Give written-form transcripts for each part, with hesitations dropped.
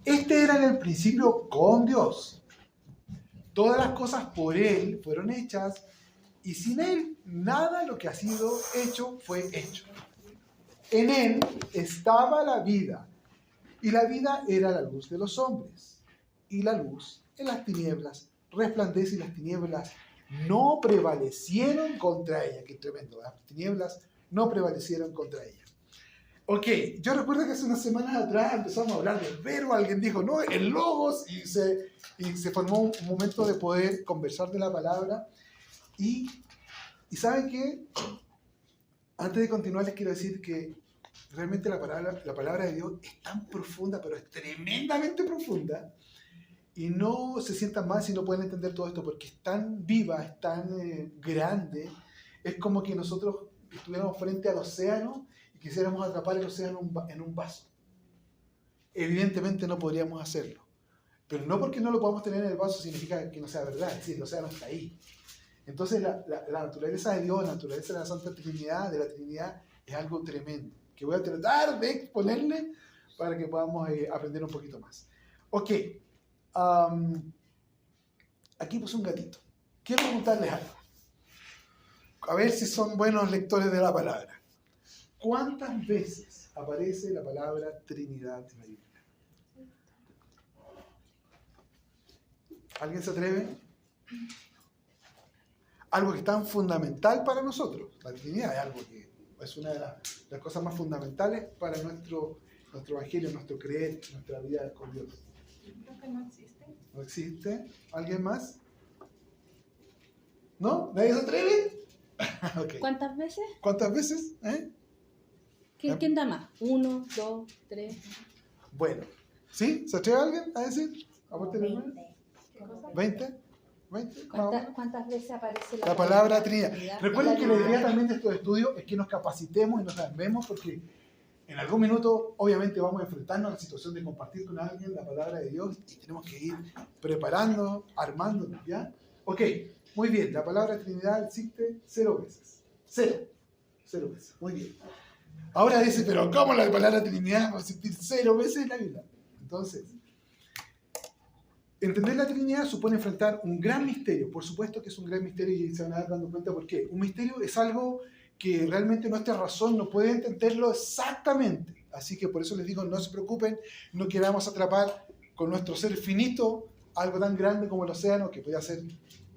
Este era en el principio con Dios. Todas las cosas por Él fueron hechas y sin Él nada de lo que ha sido hecho fue hecho. En Él estaba la vida y la vida era la luz de los hombres. Y la luz en las tinieblas resplandece y las tinieblas no prevalecieron contra ella. Qué tremendo, las tinieblas no prevalecieron contra ella. Ok, yo recuerdo que hace unas semanas atrás empezamos a hablar del verbo, alguien dijo, no, el logos, y se formó un momento de poder conversar de la palabra. Y ¿saben qué? Antes de continuar les quiero decir que realmente la palabra de Dios es tan profunda, pero es tremendamente profunda, y no se sientan mal si no pueden entender todo esto, porque es tan viva, es tan grande, es como que nosotros estuviéramos frente al océano y quisiéramos atrapar el océano en un vaso. Evidentemente no podríamos hacerlo, pero no porque no lo podamos tener en el vaso significa que no sea verdad, es decir, el océano está ahí. Entonces la naturaleza de Dios, la naturaleza de la Santa Trinidad, de la Trinidad, es algo tremendo, que voy a tratar de exponerle para que podamos aprender un poquito más. Ok, aquí puse un gatito. Quiero preguntarles algo, a ver si son buenos lectores de la palabra. ¿Cuántas veces aparece la palabra Trinidad en la Biblia? ¿Alguien se atreve? Algo que es tan fundamental para nosotros. La Trinidad es algo que es una de las cosas más fundamentales para nuestro evangelio, nuestro creer, nuestra vida con Dios. Creo que no existe. ¿No existe? ¿Alguien más? ¿No? ¿Nadie se atreve? Okay. ¿Cuántas veces? ¿Cuántas veces? ¿Quién da más? 1, 2, 3. Bueno, ¿sí? ¿Se atreve alguien a decir? Aparte de 20. ¿20? ¿Cuántas veces aparece La palabra Trinidad. Recuerden que la idea también de estos estudios es que nos capacitemos y nos armemos, porque en algún minuto obviamente vamos a enfrentarnos a la situación de compartir con alguien la palabra de Dios y tenemos que ir preparando, armándonos, ¿ya? Ok, muy bien, la palabra Trinidad existe 0 veces. 0 veces, muy bien. Ahora dice, pero ¿cómo la palabra Trinidad va a existir 0 veces en la Biblia? Entonces, entender la Trinidad supone enfrentar un gran misterio. Por supuesto que es un gran misterio y se van a dar dando cuenta por qué. Un misterio es algo que realmente nuestra razón no puede entenderlo exactamente. Así que por eso les digo, no se preocupen, no queramos atrapar con nuestro ser finito algo tan grande como el océano que puede ser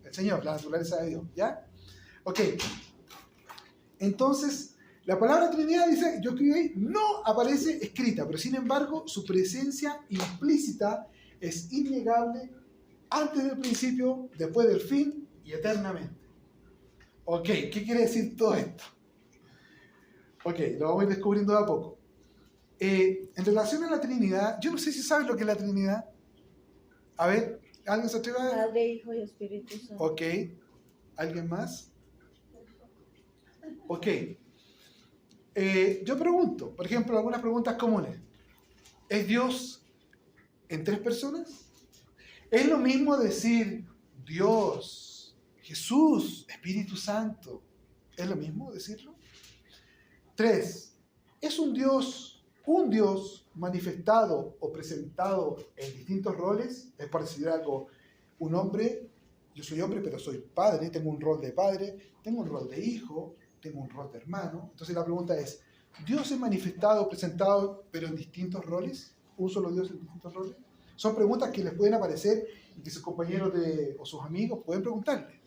el Señor, la naturaleza de Dios. ¿Ya? Ok. Entonces, la palabra Trinidad, dice, yo escribí, no aparece escrita, pero sin embargo su presencia implícita es innegable antes del principio, después del fin y eternamente. Ok, ¿qué quiere decir todo esto? Ok, lo vamos a ir descubriendo de a poco. En relación a la Trinidad, yo no sé si saben lo que es la Trinidad. A ver, ¿alguien se atreve a ver? Padre, Hijo y Espíritu Santo. Ok, ¿alguien más? Ok. Yo pregunto, por ejemplo, algunas preguntas comunes. ¿Es Dios en 3 personas? ¿Es lo mismo decir Dios, Jesús, Espíritu Santo? ¿Es lo mismo decirlo? 3. ¿Es un Dios manifestado o presentado en distintos roles? Es para decir algo, un hombre, yo soy hombre pero soy padre, tengo un rol de padre, tengo un rol de hijo, tengo un rol de hermano. Entonces la pregunta es, ¿Dios es manifestado, presentado, pero en distintos roles? ¿Un solo Dios en distintos roles? Son preguntas que les pueden aparecer y que sus compañeros o sus amigos pueden preguntarle.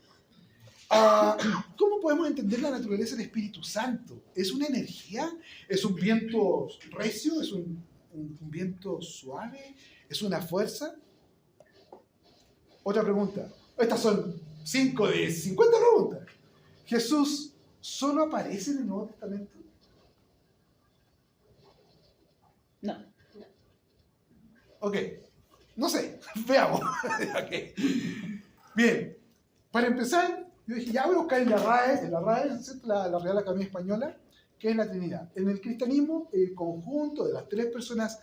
¿Cómo podemos entender la naturaleza del Espíritu Santo? ¿Es una energía? ¿Es un viento recio? ¿Es un viento suave? ¿Es una fuerza? Otra pregunta. Estas son 5 de 50 preguntas. ¿Jesús solo aparece en el Nuevo Testamento? No. Ok, no sé, veamos. Okay. Bien, para empezar, yo dije, ya voy a buscar en la RAE, la Real Academia Española, ¿qué es la Trinidad? En el cristianismo, el conjunto de las 3 personas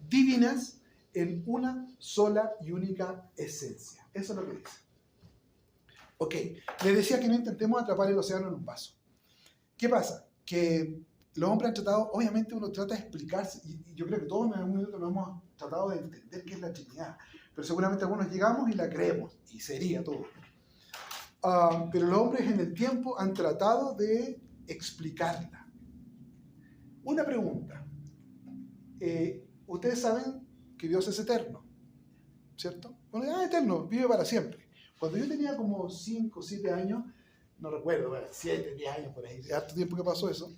divinas en una sola y única esencia. Eso es lo que dice. Ok, les decía que no intentemos atrapar el océano en un vaso. ¿Qué pasa? Que los hombres han tratado, obviamente uno trata de explicarse, y yo creo que todos en algún momento nos hemos tratado de entender qué es la Trinidad, pero seguramente algunos llegamos y la creemos, y sería todo. Pero los hombres en el tiempo han tratado de explicarla. Una pregunta. Ustedes saben que Dios es eterno, ¿cierto? Bueno, eterno, vive para siempre. Cuando yo tenía como 5 o 7 años, no recuerdo, 7, 10 años por ahí, hace harto tiempo que pasó eso,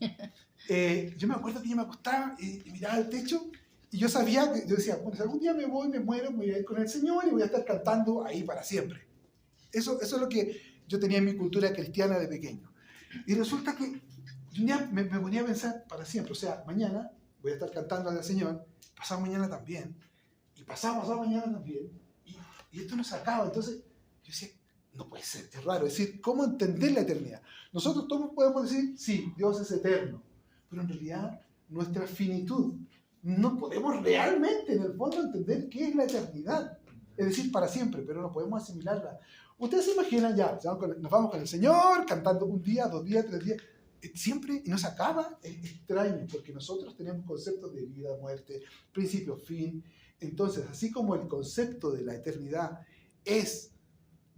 yo me acuerdo que yo me acostaba y miraba el techo y yo sabía, yo decía, bueno, si algún día me voy, me muero, me voy a ir con el Señor y voy a estar cantando ahí para siempre. Eso es lo que yo tenía en mi cultura cristiana de pequeño. Y resulta que un día me ponía a pensar para siempre, o sea, mañana voy a estar cantando al Señor, pasado mañana también, y pasado mañana también, y esto no se acaba. Entonces yo decía, no puede ser, es raro. Es decir, ¿cómo entender la eternidad? Nosotros todos podemos decir, sí, Dios es eterno, pero en realidad nuestra finitud, no podemos realmente en el fondo entender qué es la eternidad. Es decir, para siempre, pero no podemos asimilarla. Ustedes se imaginan ya, nos vamos con el Señor, cantando un día, 2 días, 3 días, siempre, y no se acaba. Es extraño, porque nosotros tenemos conceptos de vida, muerte, principio, fin. Entonces, así como el concepto de la eternidad es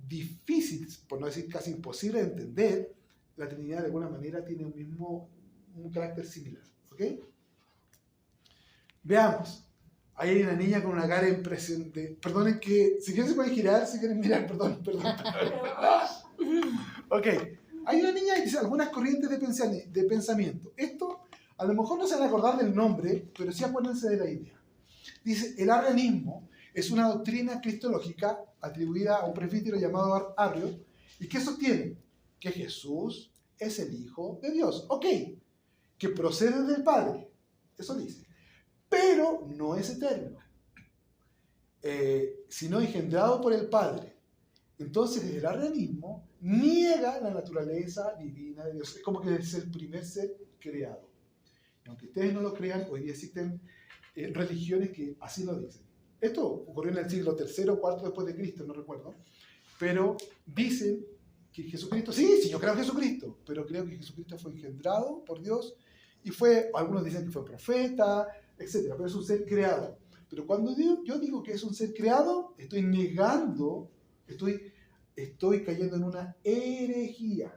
difícil, por no decir casi imposible de entender, la Trinidad de alguna manera tiene un carácter similar. ¿Ok? Veamos. Ahí hay una niña con una cara impresionante. Perdonen que, si quieren se pueden girar, si quieren mirar, perdón. Ok. Hay una niña que dice algunas corrientes de pensamiento. Esto, a lo mejor no se van a acordar del nombre, pero sí acuérdense de la idea. Dice, el arrianismo es una doctrina cristológica atribuida a un presbítero llamado Arrio, y que sostiene que Jesús es el Hijo de Dios. Ok, que procede del Padre. Eso dice. Pero no es eterno, sino engendrado por el Padre. Entonces, el arrianismo niega la naturaleza divina de Dios. Es como que es el primer ser creado. Y aunque ustedes no lo crean, hoy día existen religiones que así lo dicen. Esto ocurrió en el siglo III o IV después de Cristo, no recuerdo. Pero dicen que Jesucristo, sí, yo creo en Jesucristo, pero creo que Jesucristo fue engendrado por Dios y algunos dicen que fue profeta, etcétera, pero es un ser creado. Pero cuando yo digo que es un ser creado, estoy negando, estoy cayendo en una herejía,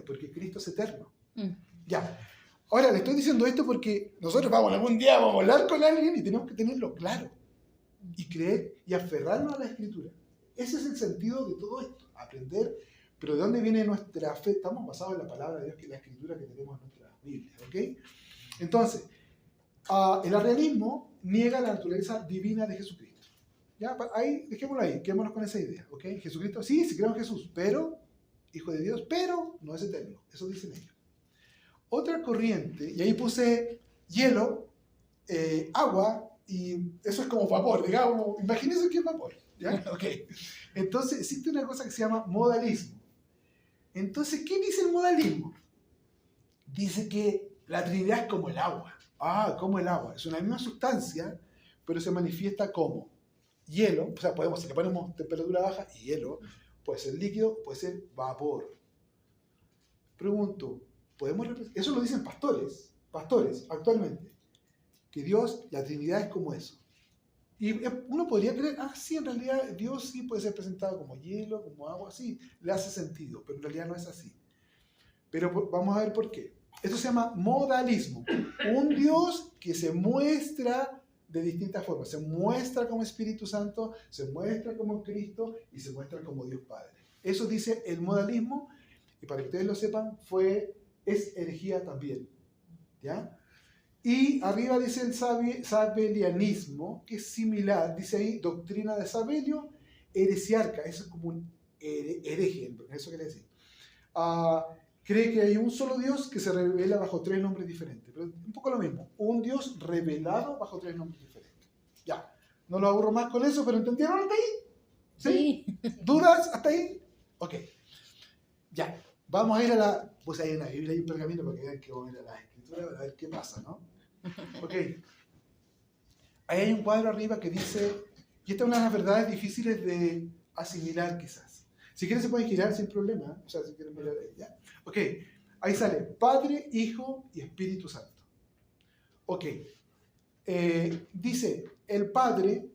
porque Cristo es eterno. Ya. Ahora, le estoy diciendo esto porque nosotros algún día vamos a hablar con alguien y tenemos que tenerlo claro y creer y aferrarnos a la Escritura. Ese es el sentido de todo esto, aprender. Pero ¿de dónde viene nuestra fe? Estamos basados en la palabra de Dios, que es la Escritura que tenemos en nuestra Biblia, ¿ok? Entonces, el arrianismo niega la naturaleza divina de Jesucristo. Ya, ahí, dejémoslo ahí, quedémonos con esa idea, ¿ok? Jesucristo, sí creo en Jesús, pero, Hijo de Dios, pero no es eterno. Eso dicen ellos. Otra corriente, y ahí puse hielo, agua, y eso es como vapor, digamos, imagínense que es vapor, ¿ya? Ok. Entonces, existe una cosa que se llama modalismo. Entonces, ¿qué dice el modalismo? Dice que la Trinidad es como el agua. Como el agua. Es una misma sustancia, pero se manifiesta como hielo. O sea, si le ponemos temperatura baja, hielo, puede ser líquido, puede ser vapor. Pregunto, eso lo dicen pastores actualmente, que Dios, la Trinidad es como eso. Y uno podría creer, sí, en realidad Dios sí puede ser presentado como hielo, como agua, sí, le hace sentido, pero en realidad no es así. Pero vamos a ver por qué. Esto se llama modalismo. Un Dios que se muestra de distintas formas. Se muestra como Espíritu Santo, se muestra como Cristo y se muestra como Dios Padre. Eso dice el modalismo, y para que ustedes lo sepan, es herejía también. ¿Ya? Y arriba dice el sabelianismo, que es similar, dice ahí, doctrina de Sabelio, heresiarca, eso es como un hereje, eso quiere decir. Cree que hay un solo Dios que se revela bajo 3 nombres diferentes, pero un poco lo mismo, un Dios revelado bajo 3 nombres diferentes. Ya, no lo aburro más con eso, pero ¿entendieron hasta ahí? ¿Sí? ¿Dudas hasta ahí? Ok, ya, vamos a ir pues hay una Biblia y un pergamino para que vean que vamos a ir a la Escritura, a ver qué pasa, ¿no? Ok, ahí hay un cuadro arriba que dice, y esta es una de las verdades difíciles de asimilar quizás. Si quieren se pueden girar sin problema, o sea, si quieren mirar ahí, ¿ya? Ok, Ahí sale Padre, Hijo y Espíritu Santo. Ok. Dice, el Padre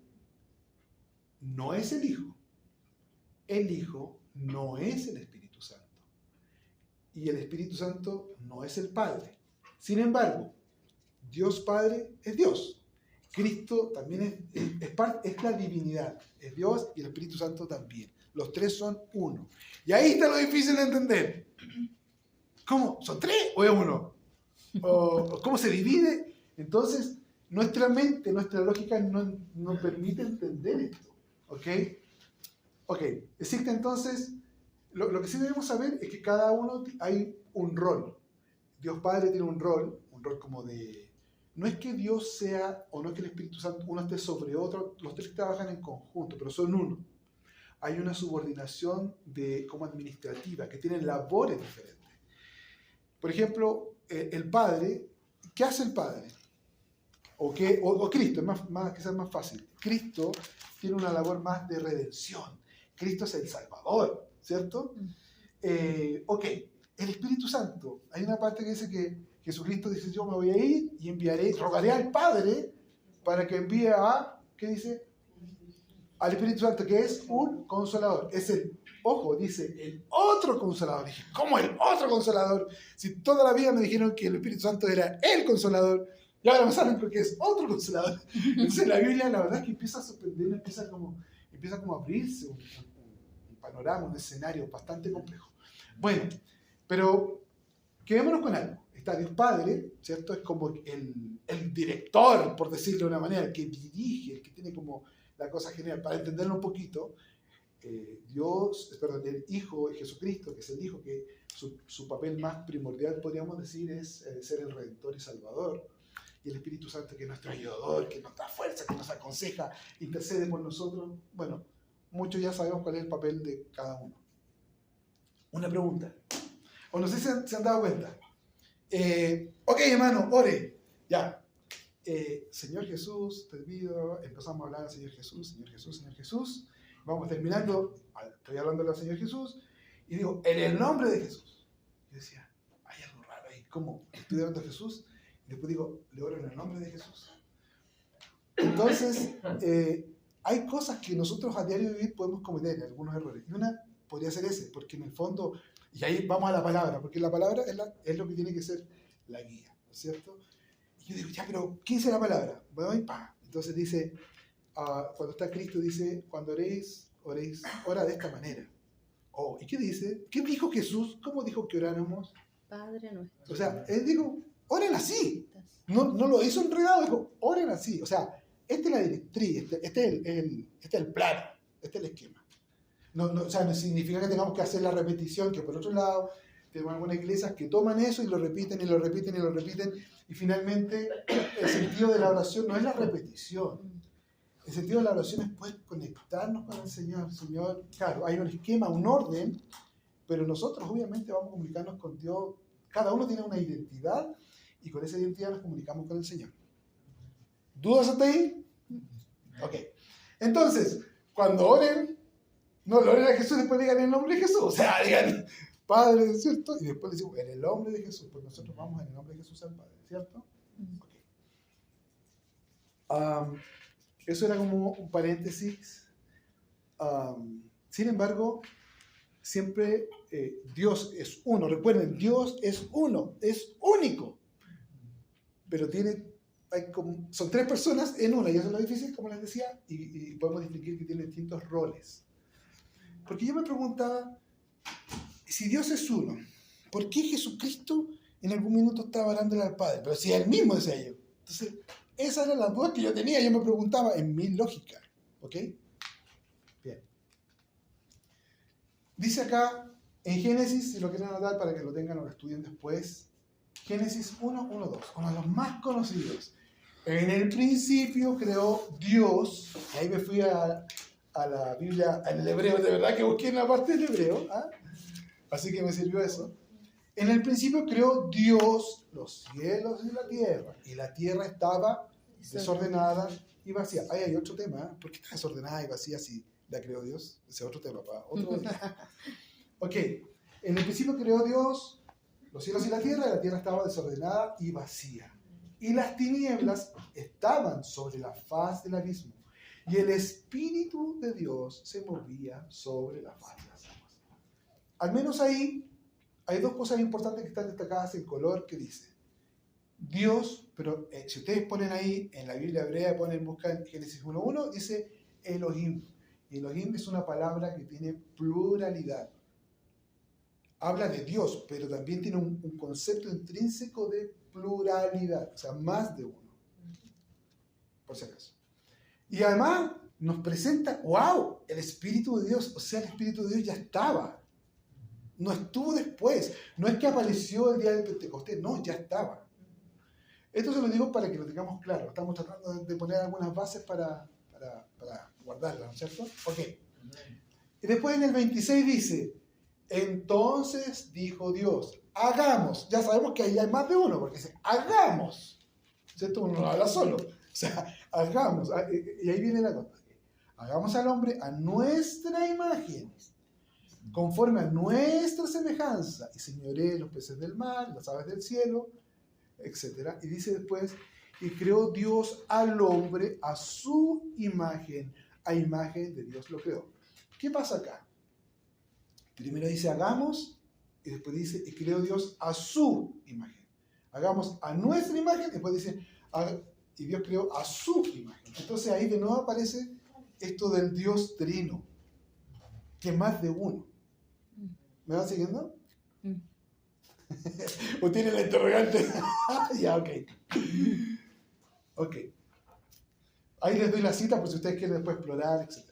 no es el Hijo. El Hijo no es el Espíritu Santo. Y el Espíritu Santo no es el Padre. Sin embargo, Dios Padre es Dios. Cristo también es la divinidad. Es Dios y el Espíritu Santo también. Los tres son uno. Y ahí está lo difícil de entender. ¿Cómo? ¿Son tres o es uno? ¿O cómo se divide? Entonces, nuestra mente, nuestra lógica no permite entender esto. ¿Ok? Ok. Existe entonces, lo que sí debemos saber es que cada uno hay un rol. Dios Padre tiene un rol como de... No es que Dios sea, o no es que el Espíritu Santo uno esté sobre otro, los tres trabajan en conjunto, pero son uno. Hay una subordinación como administrativa, que tienen labores diferentes. Por ejemplo, el Padre, ¿qué hace el Padre? O Cristo, quizás es más fácil. Cristo tiene una labor más de redención. Cristo es el Salvador, ¿cierto? Ok, el Espíritu Santo. Hay una parte que dice que Jesucristo dice, yo me voy a ir y rogaré al Padre para que envíe ¿qué dice? Al Espíritu Santo, que es un consolador. Es dice, el otro consolador. Dije, ¿cómo el otro consolador? Si toda la vida me dijeron que el Espíritu Santo era el consolador, y ahora me saben porque es otro consolador. Entonces la Biblia, la verdad es que empieza a sorprender, empieza como a abrirse un panorama, un escenario bastante complejo. Bueno, pero quedémonos con algo. Está Dios Padre, ¿cierto? Es como el director, por decirlo de una manera, el que dirige, el que tiene como la cosa general. Para entenderlo un poquito, el Hijo de Jesucristo, que es el Hijo, que su papel más primordial, podríamos decir, es ser el Redentor y Salvador. Y el Espíritu Santo, que es nuestro ayudador, que nos da fuerza, que nos aconseja, intercede por nosotros. Bueno, muchos ya sabemos cuál es el papel de cada uno. Una pregunta. O no sé si se han dado cuenta. Ok, hermano, ore. Ya. Señor Jesús, te pido. Empezamos a hablar al Señor Jesús, Señor Jesús, Señor Jesús. Vamos terminando. Estoy hablando al Señor Jesús. Y digo, en el nombre de Jesús. Yo decía, hay algo raro ahí. ¿Cómo? Estoy hablando a Jesús. Y después digo, le oro en el nombre de Jesús. Entonces, hay cosas que nosotros a diario vivir podemos cometer, algunos errores. Y una podría ser ese, porque en el fondo, y ahí vamos a la palabra, porque la palabra es lo que tiene que ser la guía, ¿no es cierto? Y yo digo, ya, pero ¿qué dice la palabra? Bueno, y pa. Entonces dice, cuando está Cristo, dice, cuando oréis, ora de esta manera. Oh, ¿y qué dice? ¿Qué dijo Jesús? ¿Cómo dijo que oráramos? Padre nuestro. O sea, él dijo, oren así. No lo hizo enredado, dijo, oren así. O sea, esta es la directriz, este es el plano, este es el esquema. O sea, no significa que tengamos que hacer la repetición, que por otro lado, tenemos algunas iglesias que toman eso y lo repiten y lo repiten y lo repiten, y finalmente el sentido de la oración no es la repetición. El sentido de la oración es poder conectarnos con el Señor. Señor, claro, hay un esquema, un orden, pero nosotros obviamente vamos a comunicarnos con Dios. Cada uno tiene una identidad y con esa identidad nos comunicamos con el Señor. ¿Dudas hasta ahí? Ok. Entonces, cuando oren, no lo oren a Jesús, después digan en el nombre de Jesús. O sea, digan, Padre, ¿cierto? Y después le decimos, en el nombre de Jesús, porque nosotros vamos en el nombre de Jesús al Padre, ¿cierto? Ok. Eso era como un paréntesis. Sin embargo, siempre Dios es uno. Recuerden, Dios es uno, es único. Pero son tres personas en una, y eso es lo difícil, como les decía, y podemos distinguir que tiene distintos roles. Porque yo me preguntaba, si Dios es uno, ¿por qué Jesucristo en algún minuto estaba orándole al Padre? Pero si él mismo decía yo. Entonces, esas eran las dudas que yo tenía, yo me preguntaba en mi lógica. ¿Ok? Bien. Dice acá, en Génesis, si lo quieren anotar para que lo tengan o lo estudien después, Génesis 1, 1, 2, uno de los más conocidos. En el principio creó Dios, y ahí me fui a la Biblia, en el hebreo, de verdad que busqué en la parte del hebreo, así que me sirvió eso. En el principio creó Dios los cielos y la tierra estaba desordenada y vacía. Ahí hay otro tema, ¿por qué está desordenada y vacía si la creó Dios? Ese es otro tema para otro día. Ok, en el principio creó Dios los cielos y la tierra estaba desordenada y vacía. Y las tinieblas estaban sobre la faz del abismo. Y el Espíritu de Dios se movía sobre la faz de las aguas. Al menos ahí hay dos cosas importantes que están destacadas en color que dice Dios, pero si ustedes ponen ahí en la Biblia hebrea, buscan Génesis 1.1, dice Elohim. Y Elohim es una palabra que tiene pluralidad. Habla de Dios, pero también tiene un concepto intrínseco de pluralidad, o sea, más de uno. Por si acaso. Y además nos presenta, wow, el Espíritu de Dios, o sea, el Espíritu de Dios ya estaba. No estuvo después. No es que apareció el día del Pentecostés, no, ya estaba. Esto se lo digo para que lo tengamos claro. Estamos tratando de poner algunas bases para guardarlas, ¿no es cierto? Ok. Y después en el 26 dice, entonces dijo Dios, hagamos. Ya sabemos que ahí hay más de uno, porque dice, hagamos. ¿Cierto? Uno no habla solo. O sea, hagamos. Y ahí viene la cosa. Hagamos al hombre a nuestra imagen, conforme a nuestra semejanza, y señoree los peces del mar, las aves del cielo, etc. Y dice después, y creó Dios al hombre a su imagen, a imagen de Dios lo creó. ¿Qué pasa acá? Primero dice hagamos, y después dice, y creó Dios a su imagen. Hagamos a nuestra imagen, y después dice, y Dios creó a su imagen. Entonces ahí de nuevo aparece esto del Dios trino, que es más de uno. ¿Me van siguiendo? ¿O tiene la interrogante? Ya, ok. Ok. Ahí les doy la cita por si ustedes quieren después explorar, etc.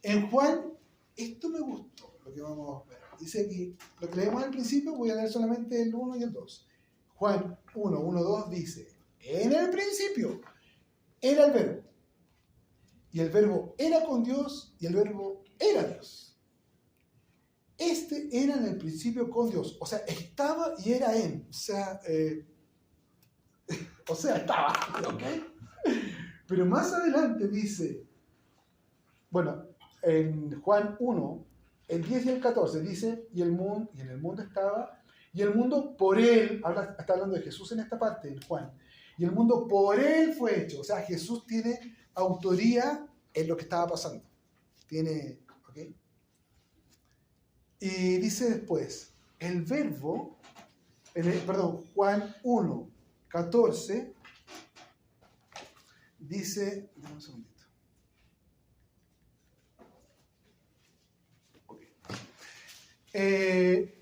En Juan, esto me gustó, lo que vamos a ver. Dice aquí, lo que leemos al principio, voy a leer solamente el 1 y el 2. Juan 1:2 dice, en el principio era el verbo. Y el verbo era con Dios y el verbo era Dios. Este era en el principio con Dios. O sea, estaba y era en. O sea, estaba. ¿Ok? Pero más adelante dice, bueno, en Juan 1, el 10 y el 14 dice, y en el mundo estaba, y el mundo por él, está hablando de Jesús en esta parte, en Juan, y el mundo por él fue hecho. O sea, Jesús tiene autoría en lo que estaba pasando. ¿Ok? Y dice después, el verbo, Juan 1:14, dice, dame un segundito. Okay.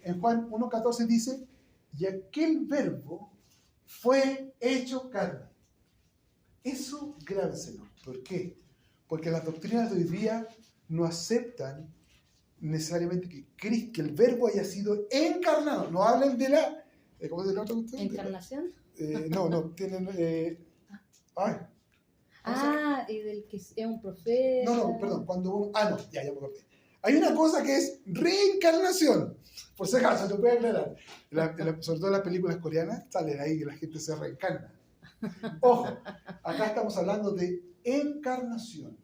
En Juan 1:14 dice, y aquel verbo fue hecho carne. Eso grábenselo. ¿Por qué? Porque las doctrinas de hoy día no aceptan necesariamente que el verbo haya sido encarnado. No hablan de la... ¿Cómo se llama? ¿Encarnación? No, tienen... y del que es un profeta. No, perdón. Cuando uno... no, ya me acordé. Hay una cosa que es reencarnación. Por si acaso, te puedo aclarar. Sobre todo en las películas coreanas, sale ahí que la gente se reencarna. Ojo, acá estamos hablando de encarnación.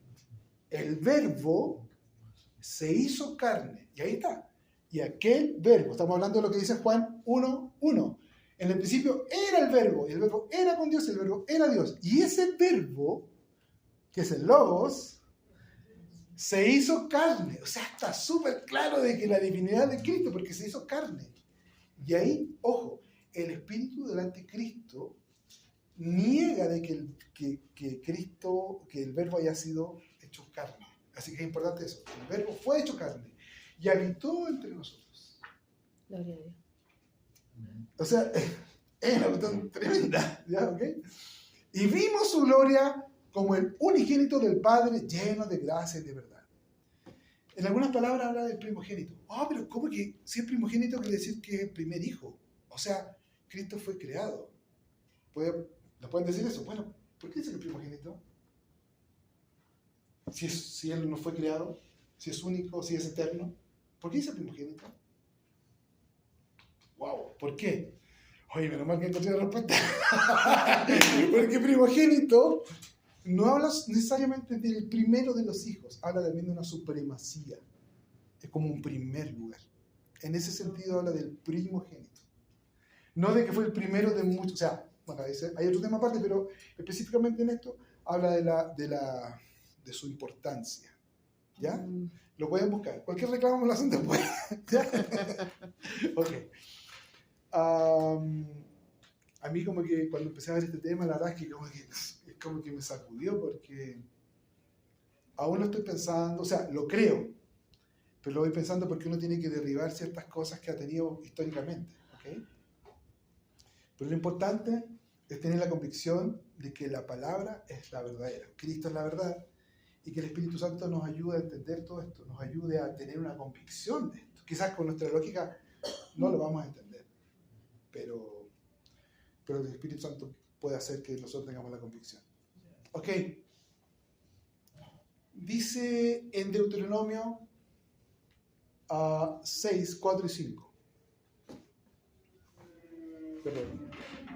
El verbo se hizo carne. Y ahí está. Y aquel verbo, estamos hablando de lo que dice Juan 1:1. En el principio era el verbo, y el verbo era con Dios, y el verbo era Dios. Y ese verbo, que es el Logos, se hizo carne. O sea, está súper claro de que la divinidad de Cristo, porque se hizo carne. Y ahí, ojo, el espíritu del anticristo niega de que Cristo, que el verbo haya sido hecho carne. Así que es importante eso. El verbo fue hecho carne y habitó entre nosotros. Gloria a Dios. O sea, es una cuestión tremenda. ¿Ya? ¿Okay? Y vimos su gloria como el unigénito del Padre, lleno de gracia y de verdad. En algunas palabras habla del primogénito. Pero ¿cómo que si es primogénito quiere decir que es el primer hijo? O sea, Cristo fue creado. ¿Nos pueden decir eso? Bueno, ¿por qué dice que es primogénito? Si Él no fue creado, si es único, si es eterno. ¿Por qué dice primogénito? ¡Wow! ¿Por qué? Oye, menos mal que encontré la respuesta. Porque primogénito no habla necesariamente del primero de los hijos, habla también de una supremacía. Es como un primer lugar. En ese sentido habla del primogénito. No de que fue el primero de muchos, o sea, bueno, hay otro tema aparte, pero específicamente en esto habla de su importancia. ¿Ya? Lo pueden buscar. Cualquier reclamo me lo hacen después. ¿Ya? Ok. A mí como que cuando empecé a ver este tema, la verdad es que como que me sacudió porque aún lo estoy pensando, o sea, lo creo, pero lo voy pensando porque uno tiene que derribar ciertas cosas que ha tenido históricamente. ¿Okay? Pero lo importante es tener la convicción de que la palabra es la verdadera, Cristo es la verdad, y que el Espíritu Santo nos ayude a entender todo esto, nos ayude a tener una convicción de esto. Quizás con nuestra lógica no lo vamos a entender, pero el Espíritu Santo puede hacer que nosotros tengamos la convicción. Ok. Dice en Deuteronomio 6, 4 y 5. Perdón.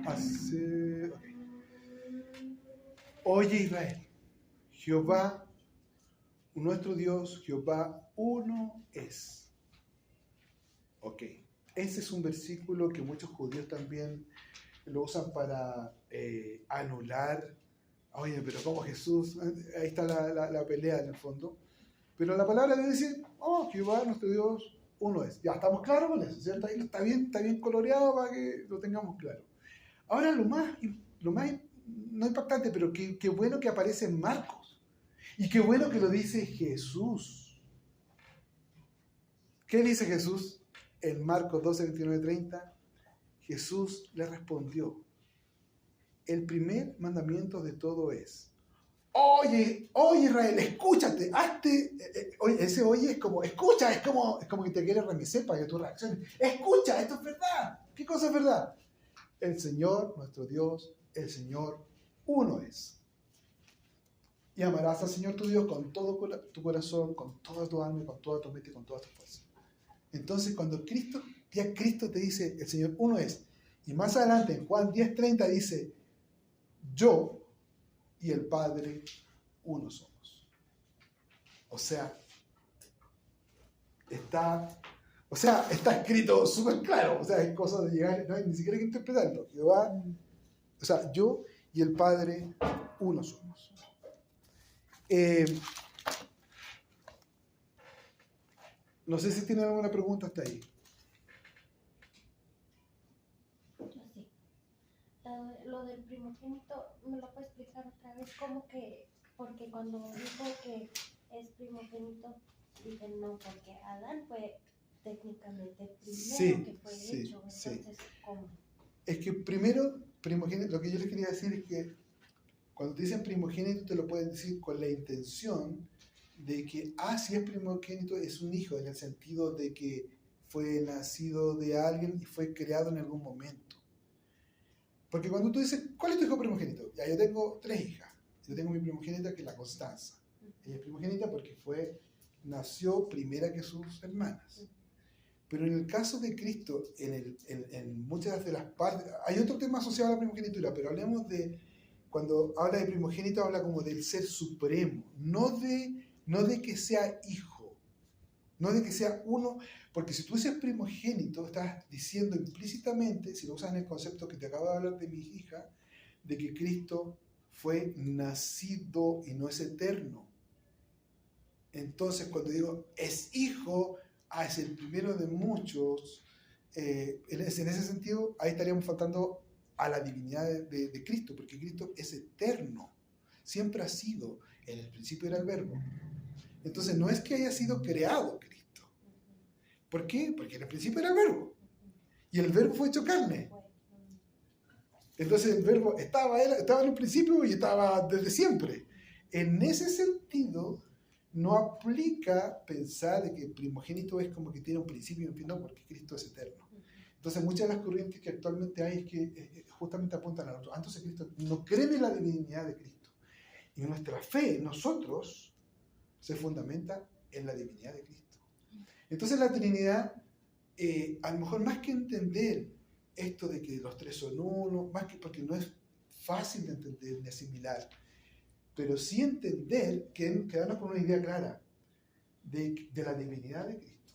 Okay. Oye Israel, Jehová, nuestro Dios, Jehová, uno es. Ok. Ese es un versículo que muchos judíos también lo usan para anular. Oye, pero ¿cómo Jesús? Ahí está la pelea en el fondo. Pero la palabra debe decir, oh, Jehová, nuestro Dios, uno es. Ya estamos claros con eso, ¿cierto? Ahí está bien coloreado para que lo tengamos claro. Ahora lo más no impactante, pero qué bueno que aparece en Marcos. Y qué bueno que lo dice Jesús. ¿Qué dice Jesús? En Marcos 12, 29, 30, Jesús le respondió, el primer mandamiento de todo es, oye Israel, escúchate, hazte, oye, ese oye es como, escucha, es como que te quiere remecer para que tú reacciones. Escucha, esto es verdad. ¿Qué cosa es verdad? El Señor, nuestro Dios, el Señor, uno es. Y amarás al Señor tu Dios con todo tu corazón, con toda tu alma, con toda tu mente y con toda tu fuerza. Entonces, cuando Cristo te dice, el Señor uno es, y más adelante en Juan 10:30 dice, yo y el Padre uno somos. O sea, está escrito súper claro. O sea, es cosa de llegar, no hay ni siquiera que interpretarlo. Jehová, o sea, yo y el Padre uno somos. No sé si tienen alguna pregunta hasta ahí. Sí. Lo del primogénito, ¿me lo puede explicar otra vez? ¿Cómo que? Porque cuando dijo que es primogénito, dicen no, porque Adán fue técnicamente el primero que fue hecho. Entonces, ¿cómo? Es que primero, primogénito, lo que yo les quería decir es que cuando te dicen primogénito te lo pueden decir con la intención de que, si es primogénito es un hijo, en el sentido de que fue nacido de alguien y fue creado en algún momento. Porque cuando tú dices, ¿cuál es tu hijo primogénito? Ya, yo tengo 3 hijas. Yo tengo mi primogénita que es la Constanza. Ella es primogénita porque nació primera que sus hermanas. Pero en el caso de Cristo, en muchas de las partes, hay otro tema asociado a la primogenitura, pero hablemos de, cuando habla de primogénito, habla como del ser supremo, no de que sea hijo, no de que sea uno, porque si tú dices primogénito, estás diciendo implícitamente, si lo usas en el concepto que te acabo de hablar de mi hija, de que Cristo fue nacido y no es eterno. Entonces, cuando digo es hijo, es el primero de muchos, en ese sentido, ahí estaríamos faltando a la divinidad de Cristo, porque Cristo es eterno, siempre ha sido, en el principio era el verbo. Entonces, no es que haya sido creado Cristo. ¿Por qué? Porque en el principio era el verbo, y el verbo fue hecho carne. Entonces, el verbo estaba en el principio y estaba desde siempre. En ese sentido, no aplica pensar de que el primogénito es como que tiene un principio y un fin, no, porque Cristo es eterno. Entonces, muchas de las corrientes que actualmente hay es que justamente apuntan a otro. Entonces, Cristo no cree en la divinidad de Cristo. Y nuestra fe en nosotros se fundamenta en la divinidad de Cristo. Entonces, la Trinidad, a lo mejor más que entender esto de que los 3 son uno, más que porque no es fácil de entender ni asimilar, pero sí entender, quedarnos con una idea clara de la divinidad de Cristo.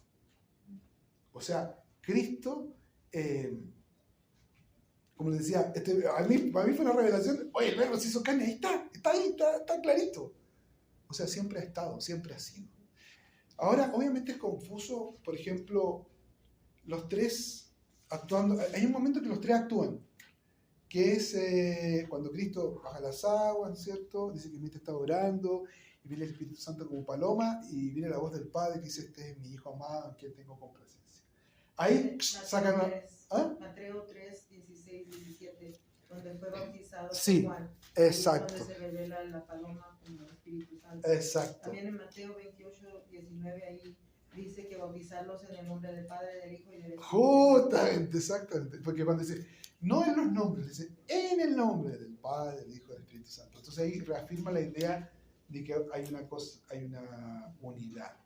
O sea, Cristo como les decía, para mí fue una revelación. Oye, el verbo se hizo carne, ahí está clarito. O sea, siempre ha estado, siempre ha sido. Ahora, obviamente es confuso, por ejemplo, los tres actuando. Hay un momento que los tres actúan, que es cuando Cristo baja las aguas, ¿no es cierto? Dice que mientras está orando, y viene el Espíritu Santo como paloma, y viene la voz del Padre que dice, este es mi Hijo amado, en quien tengo complacencia. Ahí sacan... Mateo 3, 16, 17, donde fue bautizado Sí, Juan. exacto. Donde se revela la paloma como el Espíritu Santo. Exacto. También en Mateo 28, 19, ahí dice que bautizarlos en el nombre del Padre, del Hijo y del Espíritu Justamente, exactamente. Porque cuando dice, no en los nombres, dice, en el nombre del Padre, del Hijo y del Espíritu Santo. Entonces ahí reafirma la idea de que hay una unidad.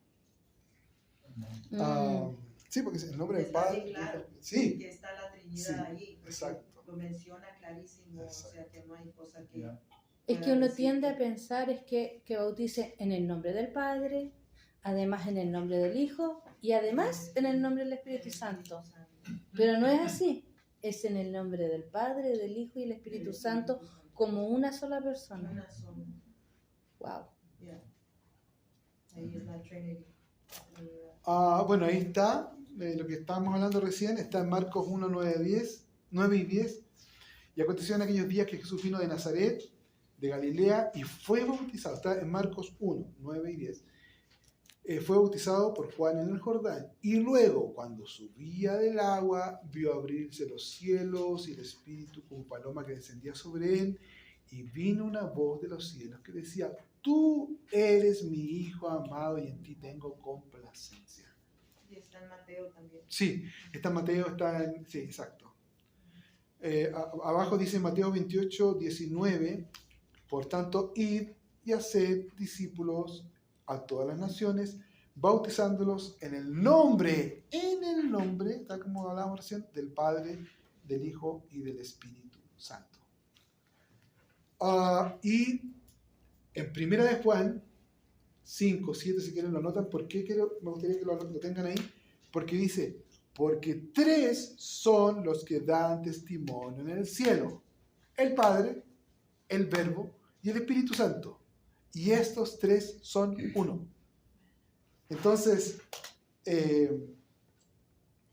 Sí, porque el nombre del Está Padre. bien claro, Sí. que está la Trinidad Sí, ahí. exacto. Lo menciona clarísimo, Exacto. o sea que no hay cosa que... Ya. Es que uno tiende a pensar es que bautice en el nombre del Padre, además en el nombre del Hijo y además en el nombre del Espíritu Santo. Pero no es así. Es en el nombre del Padre, del Hijo y del Espíritu Santo como una sola persona. Una sola. Wow. Yeah. Ahí es la Trinity. Bueno, ahí está. Lo que estábamos hablando recién está en Marcos 1, 9 y 10. Y aconteció en aquellos días que Jesús vino de Nazaret, de Galilea, y fue bautizado. Está en Marcos 1, 9 y 10. Fue bautizado por Juan en el Jordán. Y luego, cuando subía del agua, vio abrirse los cielos y el Espíritu como paloma que descendía sobre él. Y vino una voz de los cielos que decía, tú eres mi Hijo amado y en ti tengo complacencia. Y está en Mateo también. Sí, está en Mateo, sí, exacto. Abajo dice Mateo 28, 19, por tanto, id y haced discípulos a todas las naciones, bautizándolos en el nombre, tal como hablábamos recién, del Padre, del Hijo y del Espíritu Santo. Y en Primera de Juan 5, 7, si quieren lo anotan. ¿Por qué me gustaría que lo tengan ahí? Porque dice, porque tres son los que dan testimonio en el cielo, el Padre, el Verbo y el Espíritu Santo. Y estos tres son uno. Entonces,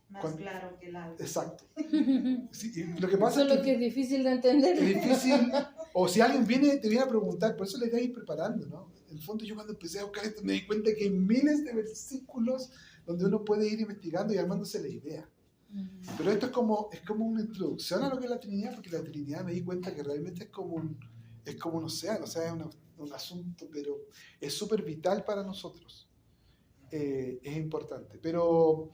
Más claro que el agua. exacto. Sí, lo que pasa Eso es lo que es difícil de entender. es difícil, o si alguien te viene a preguntar, por eso le voy a ir preparando, ¿no? En el fondo yo cuando empecé a buscar esto me di cuenta que hay miles de versículos donde uno puede ir investigando y armándose la idea. Pero esto es como una introducción a lo que es la Trinidad, porque la Trinidad me di cuenta que realmente es como un océano, o sea, es un asunto, pero es súper vital para nosotros. Es importante. Pero,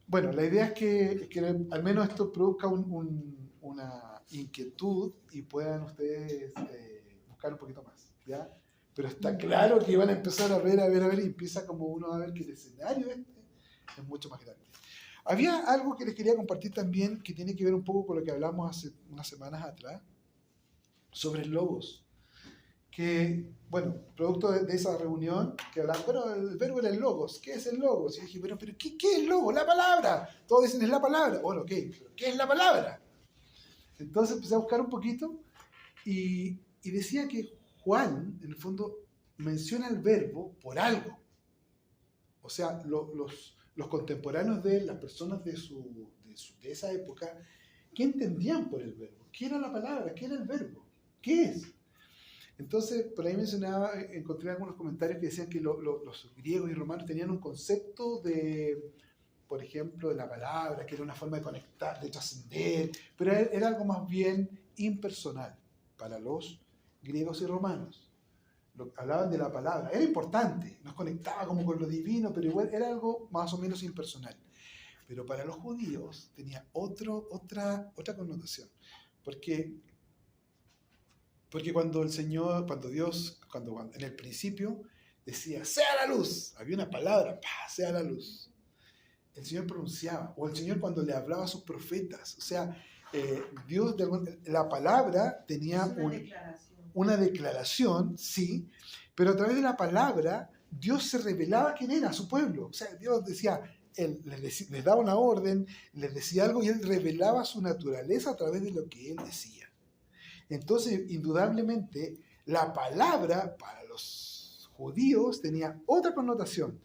bueno, la idea es que al menos esto produzca una inquietud y puedan ustedes buscar un poquito más, ¿ya? Pero está claro que van a empezar a ver, y empieza como uno a ver que el escenario es mucho más grande. Había algo que les quería compartir también que tiene que ver un poco con lo que hablamos hace unas semanas atrás sobre el logos. Que, bueno, producto de esa reunión que hablaban, bueno, el verbo era el logos. ¿Qué es el logos? Y dije, pero ¿qué es el logos? La palabra. Todos dicen es la palabra. Bueno, ok, pero ¿qué es la palabra? Entonces empecé a buscar un poquito y decía que Juan, en el fondo, menciona el verbo por algo. O sea, los contemporáneos de él, las personas de esa época, ¿qué entendían por el verbo? ¿Qué era la palabra? ¿Qué era el verbo? ¿Qué es? Entonces, por ahí encontré algunos comentarios que decían que los griegos y romanos tenían un concepto de, por ejemplo, de la palabra, que era una forma de conectar, de trascender, pero era algo más bien impersonal para los griegos y romanos. Hablaban de la palabra, era importante, nos conectaba como con lo divino, pero igual era algo más o menos impersonal. Pero para los judíos tenía otra connotación, porque cuando Dios en el principio decía, sea la luz, había una palabra, sea la luz. El Señor pronunciaba, o el Señor cuando le hablaba a sus profetas, o sea, Dios, la palabra tenía una declaración, sí, pero a través de la palabra Dios se revelaba quién era, a su pueblo. O sea, Dios decía, él les daba una orden, les decía algo y él revelaba su naturaleza a través de lo que él decía. Entonces, indudablemente, la palabra para los judíos tenía otra connotación.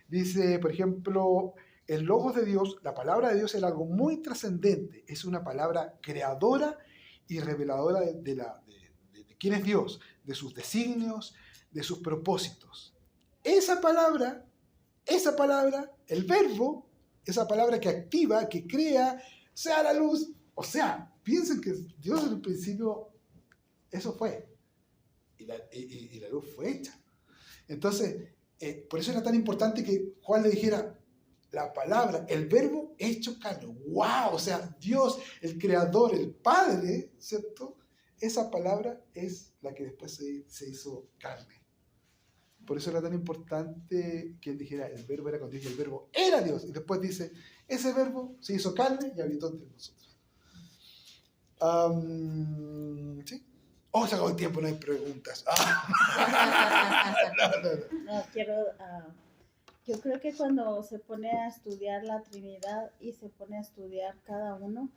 Dice, por ejemplo, el Logos de Dios, la palabra de Dios es algo muy trascendente, es una palabra creadora y reveladora de quién es Dios, de sus designios, de sus propósitos. Esa palabra, el verbo, esa palabra que activa, que crea, sea la luz. O sea, piensen que Dios en el principio, eso fue. Y la luz fue hecha. Entonces, por eso era tan importante que Juan le dijera, la palabra, el verbo hecho carne. ¡Wow! O sea, Dios, el creador, el Padre, ¿cierto? Esa palabra es la que después se hizo carne. Por eso era tan importante que él dijera, el verbo era con Dios y el verbo era Dios. Y después dice, ese verbo se hizo carne y habitó entre nosotros. ¿Sí? Oh, se acabó el tiempo, no hay preguntas. No, yo creo que cuando se pone a estudiar la Trinidad y se pone a estudiar cada uno,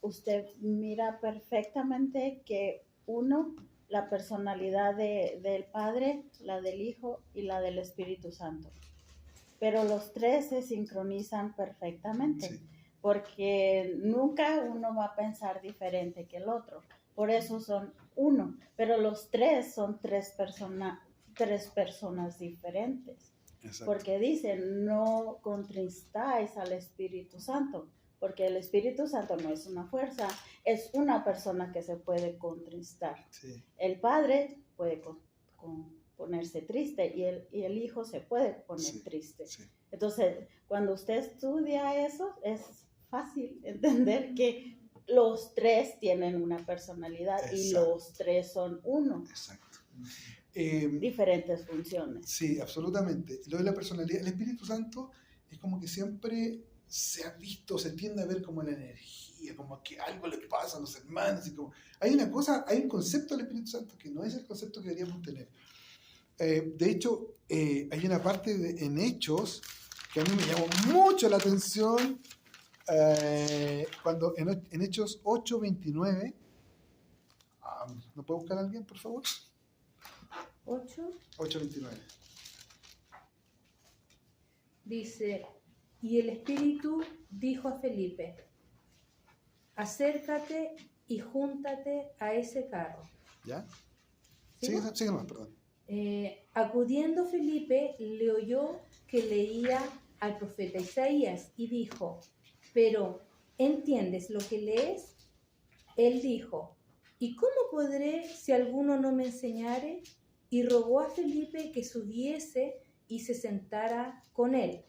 usted mira perfectamente que la personalidad del Padre, la del Hijo y la del Espíritu Santo. Pero los tres se sincronizan perfectamente, sí, porque nunca uno va a pensar diferente que el otro. Por eso son uno, pero los tres son tres personas diferentes. Exacto. Porque dicen, no contristáis al Espíritu Santo, porque el Espíritu Santo no es una fuerza, es una persona que se puede contristar. Sí. El Padre puede ponerse triste y el Hijo se puede poner triste. Sí. Entonces, cuando usted estudia eso, es fácil entender que los tres tienen una personalidad. Exacto. Y los tres son uno. Exacto. Diferentes funciones. Sí, absolutamente. Lo de la personalidad, el Espíritu Santo es como que siempre se ha visto, se tiende a ver como la energía, como que algo le pasa a los hermanos. Y como, hay un concepto del Espíritu Santo que no es el concepto que deberíamos tener. De hecho, hay una parte en Hechos que a mí me llamó mucho la atención, cuando en Hechos 8:29, ¿no puede buscar a alguien, por favor? 8:29. Dice, y el Espíritu dijo a Felipe, acércate y júntate a ese carro. ¿Ya? Sigue más, perdón. Acudiendo Felipe, le oyó que leía al profeta Isaías y dijo, pero ¿entiendes lo que lees? Él dijo, ¿y cómo podré si alguno no me enseñare? Y rogó a Felipe que subiese y se sentara con él.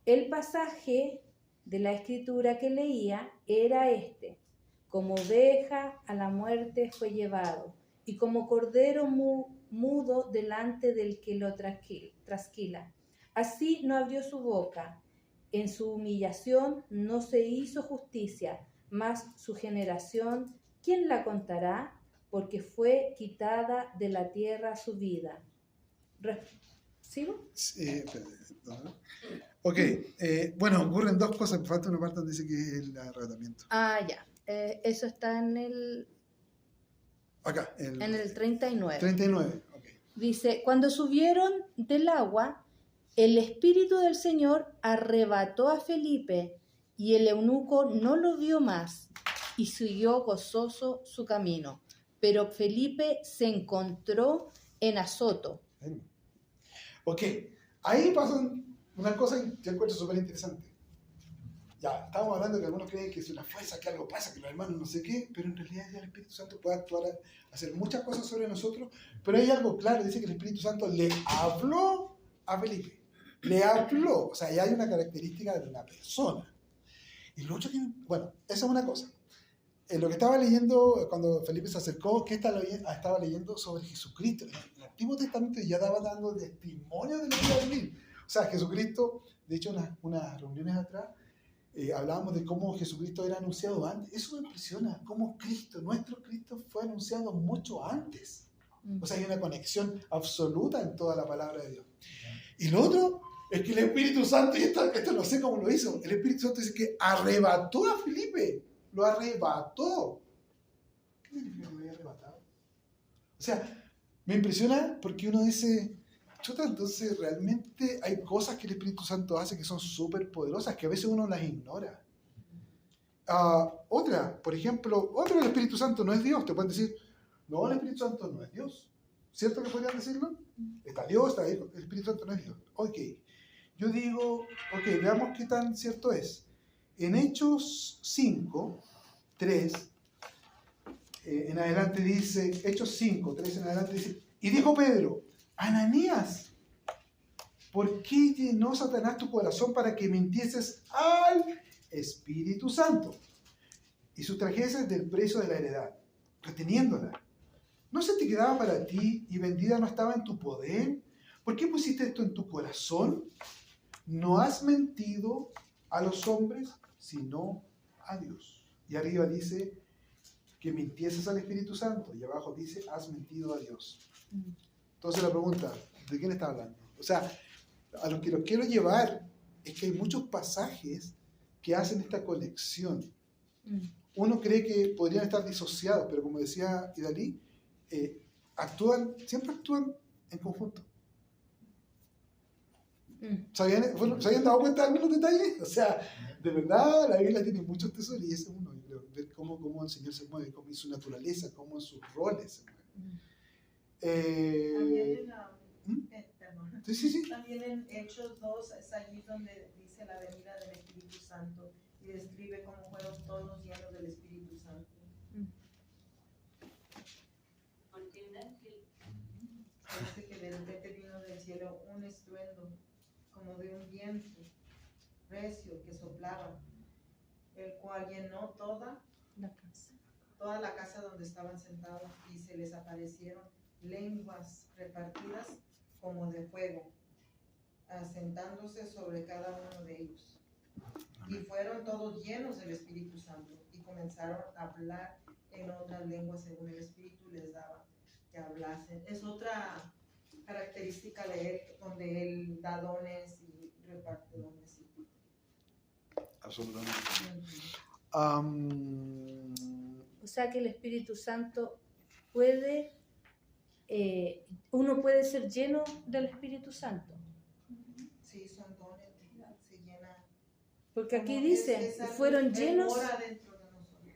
El pasaje de la escritura que leía era este: como oveja a la muerte fue llevado, y como cordero mudo delante del que lo trasquila. Así no abrió su boca. En su humillación no se hizo justicia, mas su generación, ¿quién la contará? Porque fue quitada de la tierra su vida. ¿Sigo? Sí, ok, bueno, ocurren dos cosas. Me falta una parte donde dice que es el arrebatamiento. Ya. Eso está en el... Acá. En el 39. 39, ok. Dice, cuando subieron del agua, el Espíritu del Señor arrebató a Felipe y el eunuco no lo vio más y siguió gozoso su camino. Pero Felipe se encontró en Azoto. Ok, ahí pasa una cosa que yo encuentro súper interesante. Ya, estamos hablando que algunos creen que es una fuerza, que algo pasa, que los hermanos no sé qué, pero en realidad ya el Espíritu Santo puede actuar, hacer muchas cosas sobre nosotros, pero hay algo claro, dice que el Espíritu Santo le habló a Felipe. Le habló, o sea, ya hay una característica de una persona. Y lo otro que, bueno, esa es una cosa. Lo que estaba leyendo cuando Felipe se acercó, que estaba leyendo sobre Jesucristo. El Antiguo Testamento ya estaba dando testimonio de lo que iba a venir. O sea, Jesucristo, de hecho, unas reuniones atrás, hablábamos de cómo Jesucristo era anunciado antes. Eso me impresiona, cómo nuestro Cristo fue anunciado mucho antes. O sea, hay una conexión absoluta en toda la palabra de Dios. Y lo otro, Es que el Espíritu Santo, y esto no sé cómo lo hizo, el Espíritu Santo dice que arrebató a Felipe, lo arrebató. ¿Qué significa que lo haya arrebatado? O sea, me impresiona porque uno dice, chuta, entonces realmente hay cosas que el Espíritu Santo hace que son súper poderosas, que a veces uno las ignora. Otra, por ejemplo, el Espíritu Santo no es Dios. Te pueden decir, no, el Espíritu Santo no es Dios. ¿Cierto que podrían decirlo? Está Dios, está Hijo, el Espíritu Santo no es Dios. Ok, yo digo, ok, veamos qué tan cierto es. En Hechos 5, 3, en adelante dice, Hechos 5, 3 en adelante dice, y dijo Pedro, Ananías, ¿por qué llenó Satanás tu corazón para que mintieses al Espíritu Santo y sustrajeses del precio de la heredad, reteniéndola? ¿No se te quedaba para ti y vendida no estaba en tu poder? ¿Por qué pusiste esto en tu corazón? No has mentido a los hombres, sino a Dios. Y arriba dice que mintieses al Espíritu Santo, y abajo dice, has mentido a Dios. Entonces la pregunta, ¿de quién está hablando? O sea, a lo que los quiero llevar es que hay muchos pasajes que hacen esta conexión. Uno cree que podrían estar disociados, pero como decía Idalí, siempre actúan en conjunto. ¿Se habían dado cuenta de algunos detalles? O sea, de verdad la Biblia tiene muchos tesoros y ese es uno, yo creo, ver cómo el Señor se mueve, cómo es su naturaleza, cómo en sus roles se mueve. Perdón. Sí. También en Hechos 2 es allí donde dice la venida del Espíritu Santo y describe cómo fueron todos llenos del Espíritu Santo. Dice que de repente vino del cielo un estruendo como de un viento recio que soplaba, el cual llenó toda la casa donde estaban sentados, y se les aparecieron lenguas repartidas como de fuego, asentándose sobre cada uno de ellos. Y fueron todos llenos del Espíritu Santo y comenzaron a hablar en otras lenguas según el Espíritu les daba que hablasen. Es otra característica de él, donde él da dones y reparte dones. Absolutamente. O sea que el Espíritu Santo puede, uno puede ser lleno del Espíritu Santo. Sí, son dones, se llena. Porque aquí Como dice, es algo, fueron él llenos. mora dentro de nosotros.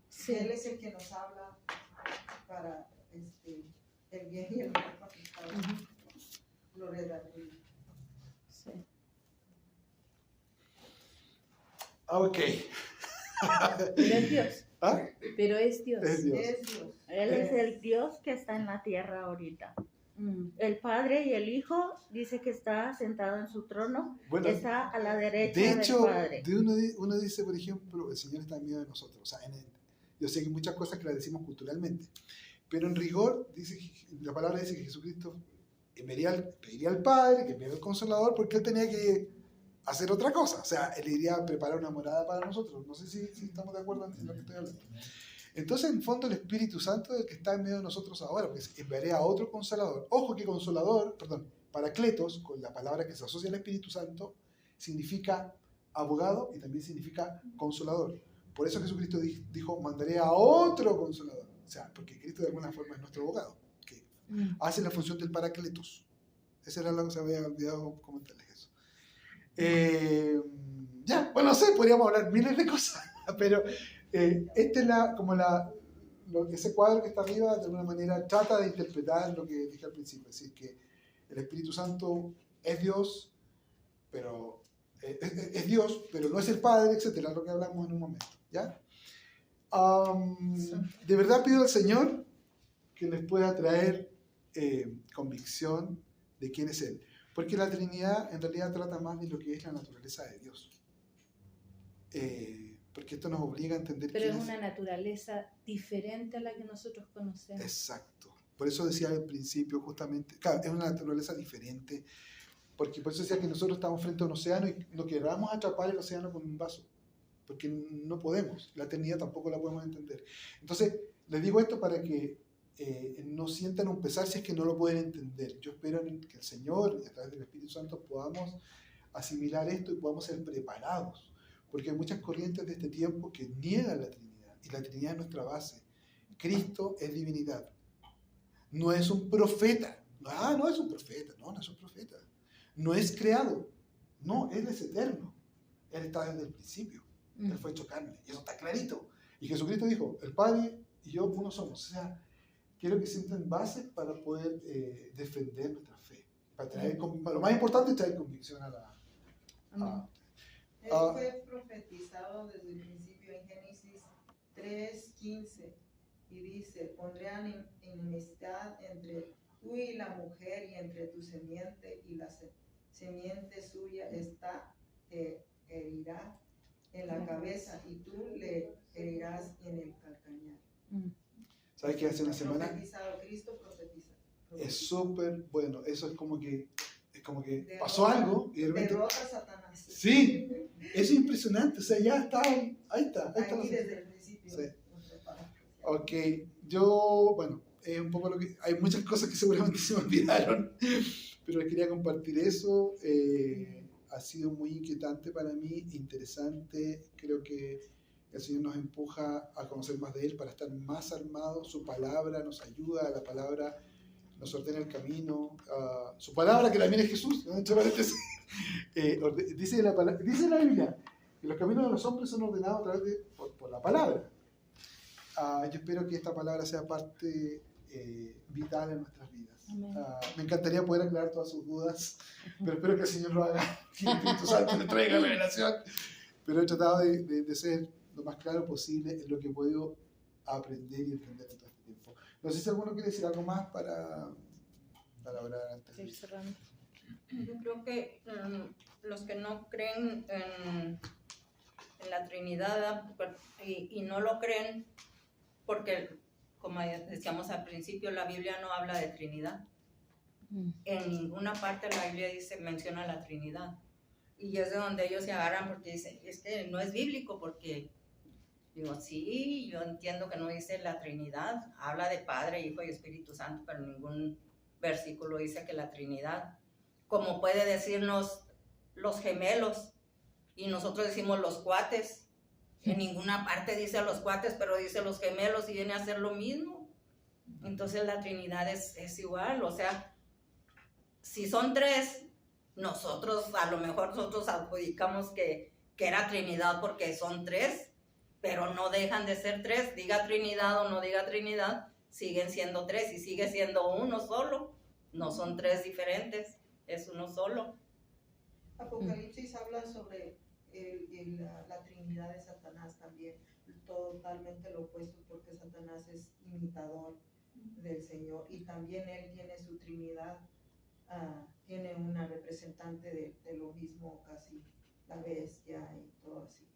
Sí. Él es el que nos habla para el bien y el mal. Gloria a Dios. Sí. Ok. Pero es Dios. ¿Ah? Pero es Dios. Es Dios. Es Dios. Él es el Dios que está en la tierra ahorita. El Padre y el Hijo dice que está sentado en su trono, Bueno, está a la derecha de hecho, del Padre. uno dice, por ejemplo, el Señor está en medio de nosotros. O sea, yo sé que hay muchas cosas que las decimos culturalmente, pero en rigor, la palabra dice que Jesucristo pediría al Padre que envíe el Consolador porque Él tenía que hacer otra cosa. O sea, Él iría a preparar una morada para nosotros. No sé si estamos de acuerdo en lo que estoy hablando. Entonces, en fondo, el Espíritu Santo es el que está en medio de nosotros ahora, porque enviaré a otro Consolador. Ojo que Paracletos, con la palabra que se asocia al Espíritu Santo, significa abogado y también significa consolador. Por eso Jesucristo dijo, mandaré a otro Consolador. O sea, porque Cristo de alguna forma es nuestro abogado, que hace la función del Paracletos. Esa era la que se había olvidado comentarles eso. Bueno, no sé, podríamos hablar miles de cosas, pero esta es ese cuadro que está arriba, de alguna manera trata de interpretar lo que dije al principio, es decir, que el Espíritu Santo es Dios, pero no es el Padre, etcétera, lo que hablamos en un momento, ¿ya? De verdad pido al Señor que les pueda traer convicción de quién es Él, porque la Trinidad en realidad trata más de lo que es la naturaleza de Dios. Porque esto nos obliga a entender Pero quién es una naturaleza diferente a la que nosotros conocemos. Exacto. Por eso decía al principio justamente, claro, es una naturaleza diferente, porque por eso decía que nosotros estamos frente a un océano y no queramos atrapar el océano con un vaso, porque no podemos, la eternidad tampoco la podemos entender. Entonces, les digo esto para que no sientan un pesar si es que no lo pueden entender. Yo espero que el Señor, a través del Espíritu Santo, podamos asimilar esto y podamos ser preparados, porque hay muchas corrientes de este tiempo que niegan la Trinidad, y la Trinidad es nuestra base. Cristo es divinidad, no es un profeta. No es un profeta, no es un profeta. No es creado, no, Él es eterno. Él está desde el principio, Él fue hecho carne, y eso está clarito. Y Jesucristo dijo, el Padre y yo uno somos. O sea, quiero que sientan bases para poder defender nuestra fe. Lo más importante es traer convicción a la... Él fue profetizado desde el principio en Génesis 3:15 y dice, pondré enemistad entre tú y la mujer y entre tu semiente y la semiente suya te herirá en la cabeza y tú le herirás en el calcañar. ¿Sabes qué? Hace una semana... Profetizado, Cristo profetiza. Es súper bueno. Eso es como que pasó algo y de repente... Derrota a Satanás. Sí, eso es impresionante. O sea, ya está, ahí está. Ahí desde el principio. Sí. Ok, yo, bueno, es un poco lo que... Hay muchas cosas que seguramente se me olvidaron, pero les quería compartir eso. Ha sido muy inquietante para mí, interesante. Creo que el Señor nos empuja a conocer más de Él para estar más armados. Su palabra nos ayuda, la palabra nos ordena el camino. Su palabra, que también es Jesús, ¿no? Dice la Biblia que los caminos de los hombres son ordenados a través por la palabra. Yo espero que esta palabra sea parte vital en nuestras vidas. Me encantaría poder aclarar todas sus dudas, pero espero que el Señor lo haga, que el Espíritu Santo le traiga revelación. Pero he tratado de ser lo más claro posible en lo que he podido aprender y entender en todo este tiempo. No sé si alguno quiere decir algo más para orar antes de ir cerrando. Yo creo que los que no creen en la Trinidad y no lo creen porque, como decíamos al principio, la Biblia no habla de Trinidad. En ninguna parte de la Biblia menciona la Trinidad. Y es de donde ellos se agarran porque dicen, es que no es bíblico, porque digo, sí, yo entiendo que no dice la Trinidad, habla de Padre, Hijo y Espíritu Santo, pero en ningún versículo dice que la Trinidad, como puede decirnos los gemelos, y nosotros decimos los cuates, en ninguna parte dice los cuates, pero dice los gemelos y viene a ser lo mismo. Entonces la Trinidad es igual, o sea, si son tres, a lo mejor nosotros adjudicamos que era Trinidad porque son tres, pero no dejan de ser tres, diga Trinidad o no diga Trinidad, siguen siendo tres y sigue siendo uno solo, no son tres diferentes, es uno solo. Apocalipsis habla sobre la Trinidad de Satanás también, totalmente lo opuesto, porque Satanás es imitador del Señor y también él tiene su Trinidad, tiene una representante de lo mismo, casi la bestia y todo así,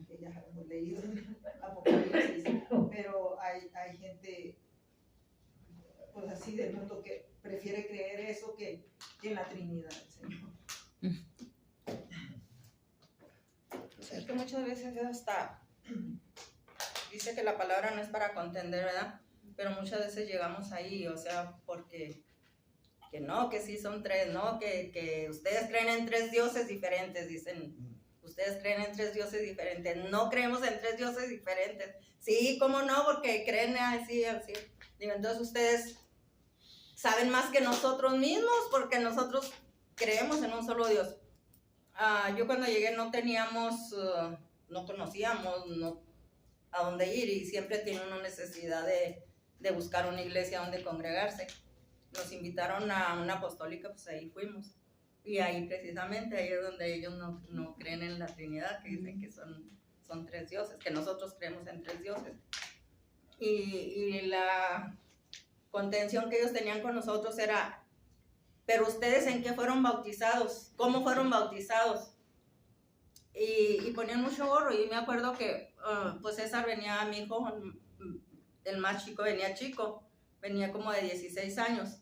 que ya hemos leído en Apocalipsis, pero hay gente pues así del mundo que prefiere creer eso que en la Trinidad del Señor. Es que muchas veces hasta dice que la palabra no es para contender, ¿verdad? Pero muchas veces llegamos ahí, o sea, porque que no, que sí son tres, no, que ustedes creen en tres dioses diferentes, dicen, ustedes creen en tres dioses diferentes, no creemos en tres dioses diferentes, sí, ¿cómo no? Porque creen así, así. Digo, entonces ustedes saben más que nosotros mismos, porque nosotros creemos en un solo Dios. Yo cuando llegué no teníamos, no conocíamos a dónde ir y siempre tiene una necesidad de buscar una iglesia donde congregarse. Nos invitaron a una apostólica, pues ahí fuimos. Y ahí precisamente, ahí es donde ellos no creen en la Trinidad, que dicen que son tres dioses, que nosotros creemos en tres dioses. Y la contención que ellos tenían con nosotros era, pero ustedes ¿en qué fueron bautizados? ¿Cómo fueron bautizados? Y ponían mucho gorro, y me acuerdo que pues César venía, mi hijo, el más chico venía como de 16 años,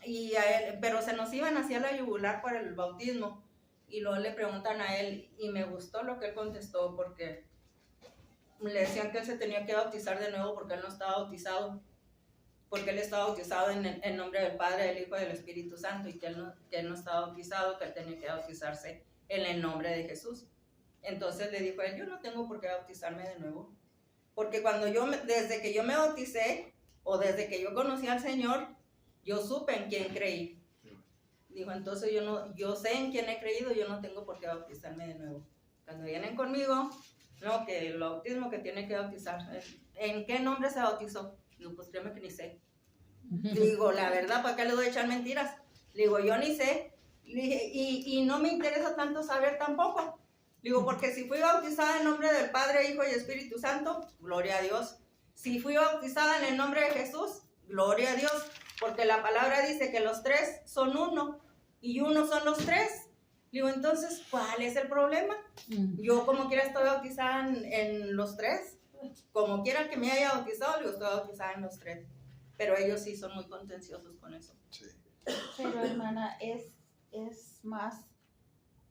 y a él, pero se nos iban hacia la yugular por el bautismo, y luego le preguntan a él, y me gustó lo que él contestó, porque le decían que él se tenía que bautizar de nuevo porque él no estaba bautizado, porque él estaba bautizado en nombre del Padre, del Hijo y del Espíritu Santo, y que él no estaba bautizado, que él tenía que bautizarse en el nombre de Jesús. Entonces le dijo a él, yo no tengo por qué bautizarme de nuevo, porque desde que yo me bauticé, o desde que yo conocí al Señor, yo supe en quién creí. Dijo, entonces yo sé en quién he creído, yo no tengo por qué bautizarme de nuevo. Cuando vienen conmigo, no, que el bautismo que tiene que bautizar, ¿en qué nombre se bautizó? Digo, pues créeme que ni sé. Digo, la verdad, ¿para qué le doy a echar mentiras? Digo, yo ni sé, y no me interesa tanto saber tampoco. Digo, porque si fui bautizada en nombre del Padre, Hijo y Espíritu Santo, gloria a Dios. Si fui bautizada en el nombre de Jesús, gloria a Dios, porque la palabra dice que los tres son uno, y uno son los tres. Digo, entonces, ¿cuál es el problema? Yo como quiera estoy bautizada en los tres, como quiera que me haya bautizado, digo, estoy bautizada en los tres. Pero ellos sí son muy contenciosos con eso. Sí. Pero hermana, es más